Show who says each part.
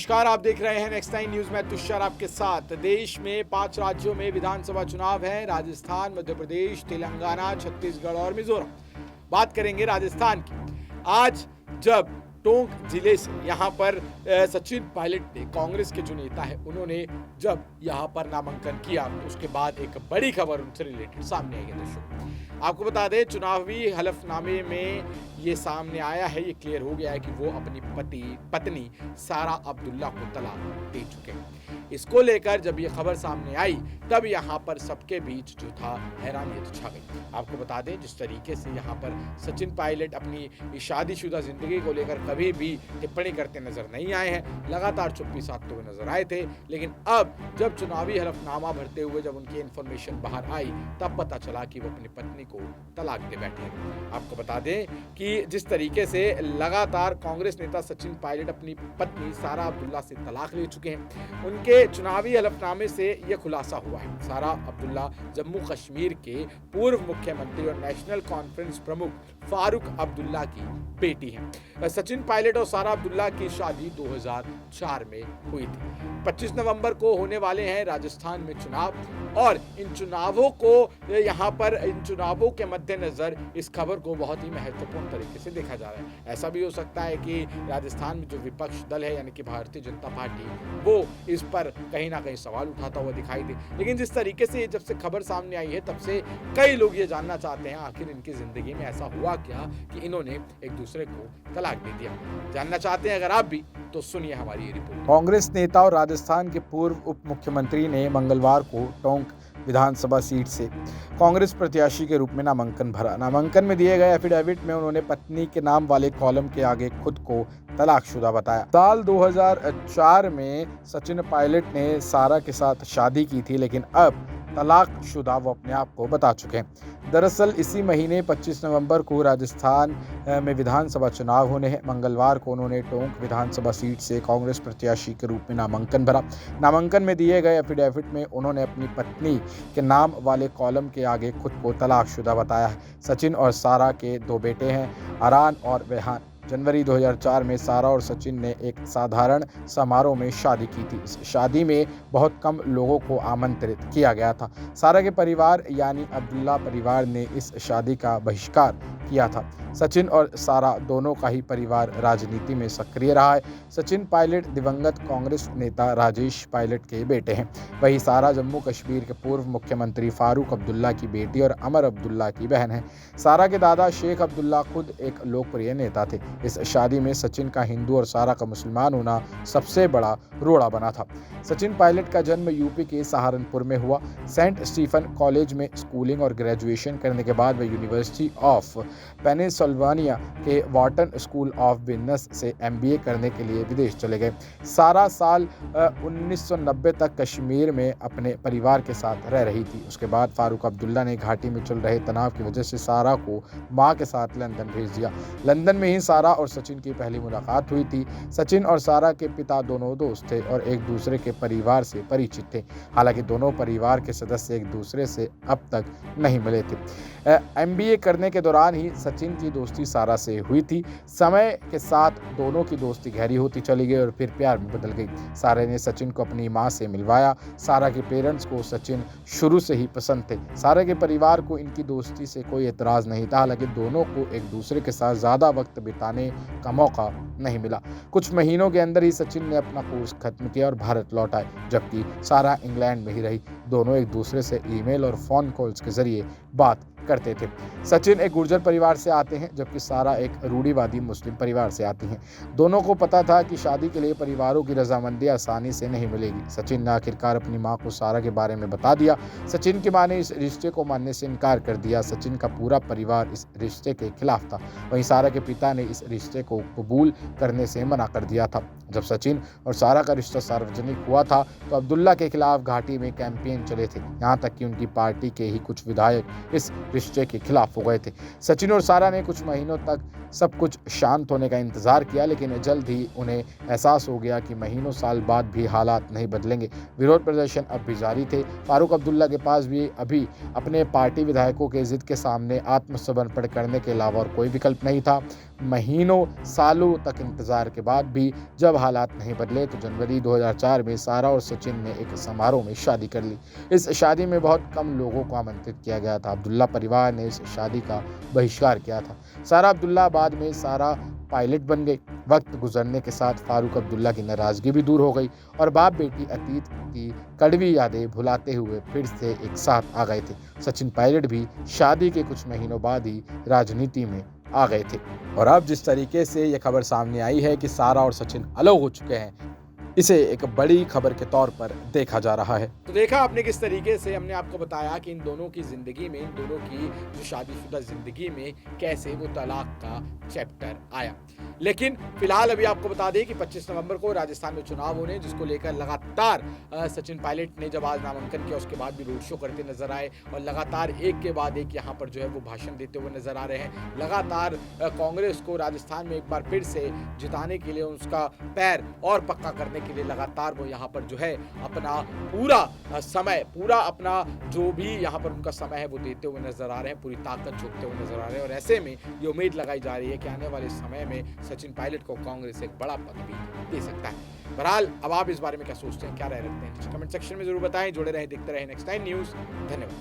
Speaker 1: नमस्कार, आप देख रहे हैं नेक्स्ट 9 न्यूज में तुषार आपके साथ। देश में 5 राज्यों में विधानसभा चुनाव है। राजस्थान, मध्य प्रदेश, तेलंगाना, छत्तीसगढ़ और मिजोरम। बात करेंगे राजस्थान की। आज जब टोंक जिले से यहाँ पर सचिन पायलट ने, कांग्रेस के जो नेता है, उन्होंने जब यहाँ पर नामांकन किया तो उसके बाद एक बड़ी खबर उनसे रिलेटेड सामने आई है। दर्शकों, आपको बता दें, चुनावी हलफनामे में ये सामने आया है, ये क्लियर हो गया है कि वो अपनी पत्नी सारा अब्दुल्ला को तलाक दे चुके हैं। इसको लेकर जब ये खबर सामने आई तब यहाँ पर सबके बीच जो था हैरानियत छा गई। आपको बता दें, जिस तरीके से यहाँ पर सचिन पायलट अपनी शादीशुदा जिंदगी को लेकर कभी भी टिप्पणी करते नजर नहीं आए हैं, लगातार चुप्पी साधते हुए नजर आए थे। लेकिन अब जब चुनावी हलफनामा भरते हुए जब उनकी इन्फॉर्मेशन बाहर आई तब पता चला कि वो अपनी पत्नी को तलाक दे बैठे हैं। आपको बता दें कि जिस तरीके से लगातार कांग्रेस नेता सचिन पायलट अपनी पत्नी सारा अब्दुल्ला से तलाक ले चुके हैं, उनके चुनावी हलफनामे से यह खुलासा हुआ है। सारा अब्दुल्ला जम्मू कश्मीर के पूर्व मुख्यमंत्री और नेशनल कॉन्फ्रेंस प्रमुख फारूक अब्दुल्ला की बेटी हैं। सचिन पायलट और सारा अब्दुल्ला की शादी 2004 में हुई थी। 25 नवंबर को होने वाले हैं राजस्थान में चुनाव और इन चुनावों के मद्देनजर इस खबर को बहुत ही महत्वपूर्ण तरीके से देखा जा रहा है। ऐसा भी हो सकता है कि राजस्थान में जो विपक्ष दल है यानी कि भारतीय जनता पार्टी, वो इस पर कहीं ना कहीं सवाल उठाता हुआ दिखाई दे। लेकिन जिस तरीके से जब से खबर सामने आई है तब से कई लोग ये जानना चाहते हैं आखिर इनकी जिंदगी में ऐसा हुआ क्या कि इन्होंने एक दूसरे को तलाक दे दिया। जानना चाहते हैं अगर आप भी, तो सुनिए हमारी ये रिपोर्ट।
Speaker 2: कांग्रेस नेता और राजस्थान के पूर्व उप मुख्यमंत्री ने मंगलवार को टोंक विधानसभा सीट से कांग्रेस प्रत्याशी के रूप में नामांकन भरा। नामांकन में दिए गए एफिडेविट में उन्होंने पत्नी के नाम वाले कॉलम के आगे खुद को तलाकशुदा बताया। साल 2004 में सचिन पायलट ने सारा के साथ शादी की थी, लेकिन अब तलाकशुदा वो अपने आप को बता चुके हैं। दरअसल इसी महीने 25 नवंबर को राजस्थान में विधानसभा चुनाव होने हैं। मंगलवार को उन्होंने टोंक विधानसभा सीट से कांग्रेस प्रत्याशी के रूप में नामांकन भरा। नामांकन में दिए गए एफिडेविट में उन्होंने अपनी पत्नी के नाम वाले कॉलम के आगे खुद को तलाकशुदा बताया है। सचिन और सारा के 2 बेटे हैं, अरान और वेहान। जनवरी 2004 में सारा और सचिन ने एक साधारण समारोह में शादी की थी। इस शादी में बहुत कम लोगों को आमंत्रित किया गया था। सारा के परिवार यानी अब्दुल्ला परिवार ने इस शादी का बहिष्कार किया था। सचिन और सारा दोनों का ही परिवार राजनीति में सक्रिय रहा है। सचिन पायलट दिवंगत कांग्रेस नेता राजेश पायलट के बेटे हैं। वहीं सारा जम्मू कश्मीर के पूर्व मुख्यमंत्री फारूक अब्दुल्ला की बेटी और अमर अब्दुल्ला की बहन है। सारा के दादा शेख अब्दुल्ला खुद एक लोकप्रिय नेता थे। इस शादी में सचिन का हिंदू और सारा का मुसलमान होना सबसे बड़ा रोड़ा बना था। सचिन पायलट का जन्म यूपी के सहारनपुर में हुआ। सेंट स्टीफन कॉलेज में स्कूलिंग और ग्रेजुएशन करने के बाद वे यूनिवर्सिटी ऑफ पेनिसिल्वानिया के वॉर्टन स्कूल ऑफ बिजनेस से MBA करने के लिए विदेश चले गए। सारा साल 1990 तक कश्मीर में अपने परिवार के साथ रह रही थी। उसके बाद फारूक अब्दुल्ला ने घाटी में चल रहे तनाव की वजह से सारा को मां के साथ लंदन भेज दिया। लंदन में ही सारा और सचिन की पहली मुलाकात हुई थी। सचिन और सारा के पिता दोनों दोस्त थे और एक दूसरे के परिवार से परिचित थे। हालांकि दोनों परिवार के सदस्य एक दूसरे से अब तक नहीं मिले थे। MBA करने के दौरान ही सचिन की दोस्ती सारा से हुई थी। समय के साथ दोनों की दोस्ती गहरी होती चली गई और फिर प्यार में बदल गई। सारा ने सचिन को अपनी मां से मिलवाया। सारा के पेरेंट्स को सचिन शुरू से ही पसंद थे। सारा के परिवार को इनकी दोस्ती से कोई एतराज नहीं था। हालांकि दोनों को एक दूसरे के साथ ज़्यादा वक्त बिताने का मौका नहीं मिला। कुछ महीनों के अंदर ही सचिन ने अपना कोर्स खत्म किया और भारत लौट आए, जबकि सारा इंग्लैंड में ही रही। दोनों एक दूसरे से ईमेल और फ़ोन कॉल्स के जरिए बात करते थे। सचिन एक गुर्जर परिवार से आते हैं, जबकि सारा एक रूढ़िवादी मुस्लिम परिवार से आती हैं। दोनों को पता था कि शादी के लिए परिवारों की रजामंदी आसानी से नहीं मिलेगी। सचिन ने आखिरकार अपनी मां को सारा के बारे में बता दिया। सचिन की मां ने इस रिश्ते को मानने से इनकार कर दिया। सचिन का पूरा परिवार इस रिश्ते के खिलाफ था। वहीं सारा के पिता ने इस रिश्ते को कबूल करने से मना कर दिया था। जब सचिन और सारा का रिश्ता सार्वजनिक हुआ था तो अब्दुल्ला के खिलाफ घाटी में कैंपेन चले थे। यहाँ तक कि उनकी पार्टी के ही कुछ विधायक इस रिश्ते के खिलाफ साफ हो गए थे। सचिन और सारा ने कुछ महीनों तक सब कुछ शांत होने का इंतजार किया, लेकिन जल्द ही उन्हें एहसास हो गया कि महीनों साल बाद भी हालात नहीं बदलेंगे। विरोध प्रदर्शन अब भी जारी थे। फारूक अब्दुल्ला के पास भी अभी अपने पार्टी विधायकों के जिद के सामने आत्मसमर्पण करने के अलावा और कोई विकल्प नहीं था। महीनों सालों तक इंतजार के बाद भी जब हालात नहीं बदले तो जनवरी 2004 में सारा और सचिन ने एक समारोह में शादी कर ली। इस शादी में बहुत कम लोगों को आमंत्रित किया गया था। अब्दुल्ला परिवार ने इस शादी का बहिष्कार किया था। सारा अब्दुल्ला बाद में सारा पायलट बन गई। वक्त गुजरने के साथ फारूक अब्दुल्ला की नाराजगी भी दूर हो गई और बाप बेटी अतीत की कड़वी यादें भुलाते हुए फिर से एक साथ आ गए थे। सचिन पायलट भी शादी के कुछ महीनों बाद ही राजनीति में आ गए थे। और अब जिस तरीके से ये खबर सामने आई है कि सारा और सचिन अलग हो चुके हैं, इसे एक बड़ी खबर के तौर पर देखा जा रहा है।
Speaker 1: तो देखा आपने किस तरीके से हमने आपको बताया कि इन दोनों की जिंदगी में, इन दोनों की जो शादीशुदा जिंदगी में कैसे वो तलाक का चैप्टर आया। लेकिन फिलहाल अभी आपको बता दें कि 25 नवंबर को राजस्थान में चुनाव होने, जिसको लेकर लगातार सचिन पायलट ने जब आज नामांकन किया उसके बाद भी रोड शो करते नजर आए और लगातार एक के बाद एक यहाँ पर जो है वो भाषण देते हुए नजर आ रहे हैं। लगातार कांग्रेस को राजस्थान में एक बार फिर से जिताने के लिए, उसका पैर और पक्का करने के लिए लगातार वो यहाँ पर जो है अपना पूरा समय, पूरा अपना जो भी यहाँ पर उनका समय है वो देते हुए नजर आ रहे हैं, पूरी ताकत झोंकते हुए नजर आ रहे हैं। और ऐसे में ये उम्मीद लगाई जा रही है कि आने वाले समय में सचिन पायलट को कांग्रेस एक बड़ा पद भी दे सकता है। बहरहाल अब आप इस बारे में क्या सोचते हैं, क्या राय रखते हैं, कमेंट सेक्शन में जरूर बताएं। जुड़े रहे, देखते रहे नेक्स्ट टाइम न्यूज़। धन्यवाद।